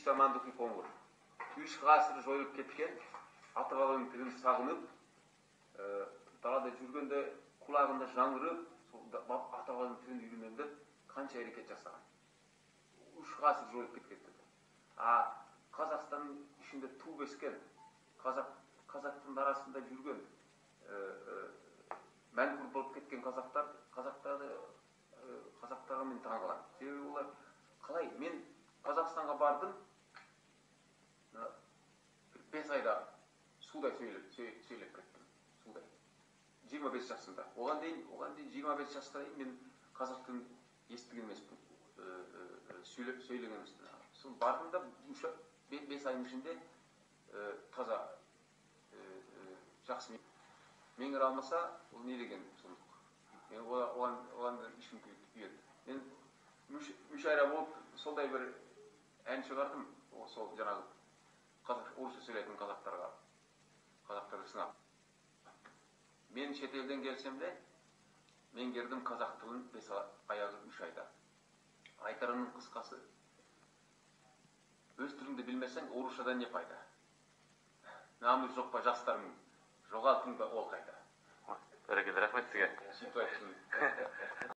замандыкы коңур. 3 ғасыр жойылып кеткен, ата-бабанын тілін сағынып, далада жүргенде құлағында жаңғырып, ата-бабанын тілін үйренем деп қанша әрекет жасаған. 3 ғасыр жойылып кеткен. Қазақстанның ішінде туып өскен, қазақтың арасында жүрген, мәңгүр болып кеткен қазақтарға мен таңғаламын. Себебі олар қалай? Мен Қазақстанға бардым, 5 айда судай сөйлеп кеттім. Судай. 25 жасында. Оған дейін 25 жасқа дейін мен қазақ тілін естіген емеспін, сөйлеген емеспін. Сол бардым да 5 айдың ішінде таза жақсы меңгере алмаса, ол не деген сұмдық. Мен оған ешкім күйеді. Мен мүшайра болып, солдай бір ән шығардым, сол жаңағы орысша сөйлейтін қазақтарға сынап. Мен шетелден келсем де, меңгердім қазақ тілін 5 аяғы 3 айда. Айтарымның қысқасы, өз тіліңді білмесең, орысшадан не пайда? Намыс жоқ па жастарың, жоғалтың ба ол қайда? Бәрекелді, рахмет сізге.